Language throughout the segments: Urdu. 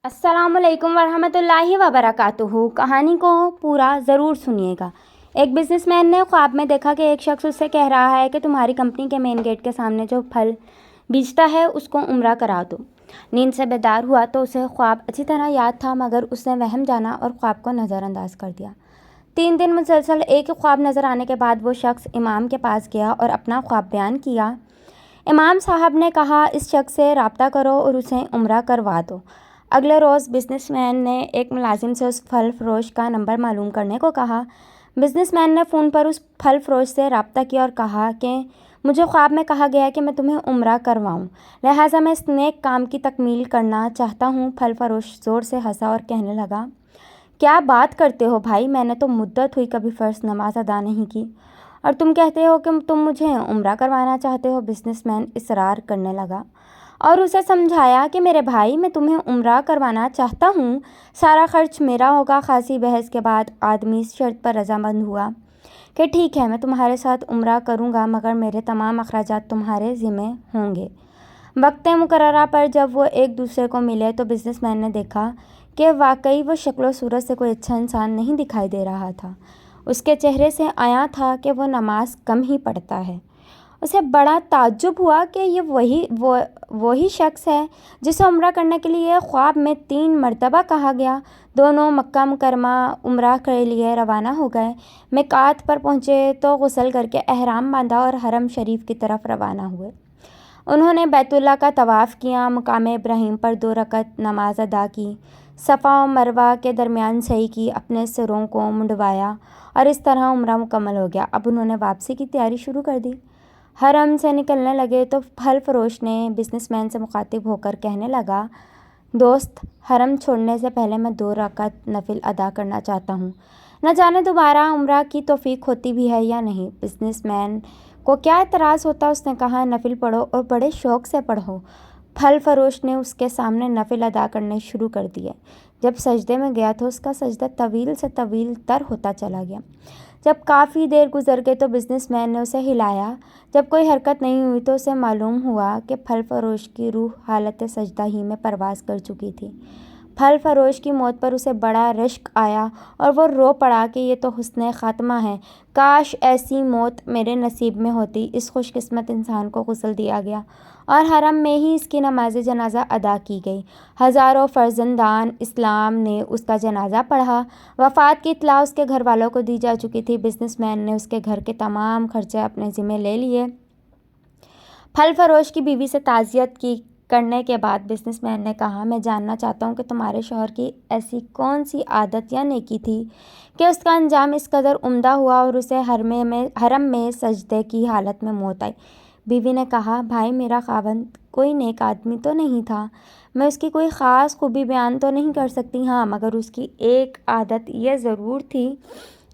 السلام علیکم ورحمۃ اللہ وبرکاتہ۔ کہانی کو پورا ضرور سنیے گا۔ ایک بزنس مین نے خواب میں دیکھا کہ ایک شخص اس سے کہہ رہا ہے کہ تمہاری کمپنی کے مین گیٹ کے سامنے جو پھل بیچتا ہے اس کو عمرہ کرا دو۔ نیند سے بیدار ہوا تو اسے خواب اچھی طرح یاد تھا، مگر اس نے وہم جانا اور خواب کو نظر انداز کر دیا۔ 3 دن مسلسل ایک ہی خواب نظر آنے کے بعد وہ شخص امام کے پاس گیا اور اپنا خواب بیان کیا۔ امام صاحب نے کہا، اس شخص سے رابطہ کرو اور اسے عمرہ کروا دو۔ اگلے روز بزنس مین نے ایک ملازم سے اس پھل فروش کا نمبر معلوم کرنے کو کہا۔ بزنس مین نے فون پر اس پھل فروش سے رابطہ کیا اور کہا کہ مجھے خواب میں کہا گیا کہ میں تمہیں عمرہ کرواؤں، لہٰذا میں اس نیک کام کی تکمیل کرنا چاہتا ہوں۔ پھل فروش زور سے ہنسا اور کہنے لگا، کیا بات کرتے ہو بھائی، میں نے تو مدت ہوئی کبھی فرض نماز ادا نہیں کی اور تم کہتے ہو کہ تم مجھے عمرہ کروانا چاہتے ہو۔ بزنس مین اصرار کرنے لگا اور اسے سمجھایا کہ میرے بھائی، میں تمہیں عمرہ کروانا چاہتا ہوں، سارا خرچ میرا ہوگا۔ خاصی بحث کے بعد آدمی اس شرط پر رضامند ہوا کہ ٹھیک ہے، میں تمہارے ساتھ عمرہ کروں گا، مگر میرے تمام اخراجات تمہارے ذمہ ہوں گے۔ وقت مقررہ پر جب وہ ایک دوسرے کو ملے تو بزنس مین نے دیکھا کہ واقعی وہ شکل و صورت سے کوئی اچھا انسان نہیں دکھائی دے رہا تھا۔ اس کے چہرے سے عیاں تھا کہ وہ نماز کم ہی پڑھتا ہے۔ اسے بڑا تعجب ہوا کہ یہ وہی شخص ہے جسے عمرہ کرنے کے لیے خواب میں 3 مرتبہ کہا گیا۔ دونوں مکہ مکرمہ عمرہ کے لیے روانہ ہو گئے۔ میقات پر پہنچے تو غسل کر کے احرام باندھا اور حرم شریف کی طرف روانہ ہوئے۔ انہوں نے بیت اللہ کا طواف کیا، مقام ابراہیم پر 2 رکعت نماز ادا کی، صفا و مروہ کے درمیان سعی کی، اپنے سروں کو منڈوایا اور اس طرح عمرہ مکمل ہو گیا۔ اب انہوں نے واپسی کی تیاری شروع کر دی۔ حرم سے نکلنے لگے تو پھل فروش نے بزنس مین سے مخاطب ہو کر کہنے لگا، دوست، حرم چھوڑنے سے پہلے میں 2 رکعت نفل ادا کرنا چاہتا ہوں، نہ جانے دوبارہ عمرہ کی توفیق ہوتی بھی ہے یا نہیں۔ بزنس مین کو کیا اعتراض ہوتا، اس نے کہا، نفل پڑھو اور بڑے شوق سے پڑھو۔ پھل فروش نے اس کے سامنے نفل ادا کرنے شروع کر دیے۔ جب سجدے میں گیا تو اس کا سجدہ طویل سے طویل تر ہوتا چلا گیا۔ جب کافی دیر گزر گئی تو بزنس مین نے اسے ہلایا۔ جب کوئی حرکت نہیں ہوئی تو اسے معلوم ہوا کہ پھل فروش کی روح حالت سجدہ ہی میں پرواز کر چکی تھی۔ پھل فروش کی موت پر اسے بڑا رشک آیا اور وہ رو پڑا کہ یہ تو حسن خاتمہ ہے، کاش ایسی موت میرے نصیب میں ہوتی۔ اس خوش قسمت انسان کو غسل دیا گیا اور حرم میں ہی اس کی نماز جنازہ ادا کی گئی۔ ہزاروں فرزندان اسلام نے اس کا جنازہ پڑھا۔ وفات کی اطلاع اس کے گھر والوں کو دی جا چکی تھی۔ بزنس مین نے اس کے گھر کے تمام خرچے اپنے ذمہ لے لیے۔ پھل فروش کی بیوی سے تعزیت کرنے کے بعد بزنس مین نے کہا، میں جاننا چاہتا ہوں کہ تمہارے شوہر کی ایسی کون سی عادت یا نیکی تھی کہ اس کا انجام اس قدر عمدہ ہوا اور اسے حرم میں سجدے کی حالت میں موت آئی۔ بیوی نے کہا، بھائی، میرا خاوند کوئی نیک آدمی تو نہیں تھا، میں اس کی کوئی خاص خوبی بیان تو نہیں کر سکتی، ہاں مگر اس کی ایک عادت یہ ضرور تھی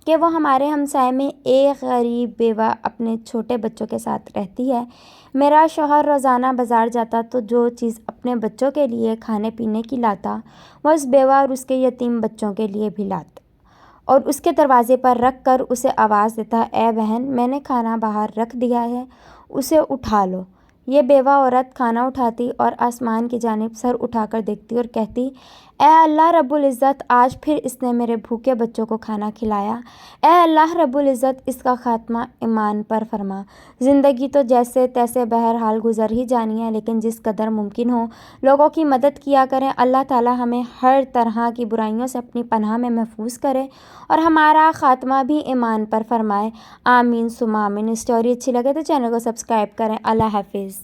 کہ وہ ہمارے ہمسائے میں ایک غریب بیوہ اپنے چھوٹے بچوں کے ساتھ رہتی ہے۔ میرا شوہر روزانہ بازار جاتا تو جو چیز اپنے بچوں کے لیے کھانے پینے کی لاتا وہ اس بیوہ اور اس کے یتیم بچوں کے لیے بھی لاتا اور اس کے دروازے پر رکھ کر اسے آواز دیتا، اے بہن، میں نے کھانا باہر رکھ دیا ہے، اسے اٹھا لو۔ یہ بیوہ عورت کھانا اٹھاتی اور آسمان کی جانب سر اٹھا کر دیکھتی اور کہتی، اے اللہ رب العزت، آج پھر اس نے میرے بھوکے بچوں کو کھانا کھلایا۔ اے اللہ رب العزت، اس کا خاتمہ ایمان پر فرما۔ زندگی تو جیسے تیسے بہرحال گزر ہی جانی ہے، لیکن جس قدر ممکن ہو لوگوں کی مدد کیا کریں۔ اللہ تعالیٰ ہمیں ہر طرح کی برائیوں سے اپنی پناہ میں محفوظ کرے اور ہمارا خاتمہ بھی ایمان پر فرمائے، آمین ثم آمین۔ اسٹوری اچھی لگے تو چینل کو سبسکرائب کریں۔ اللہ حافظ۔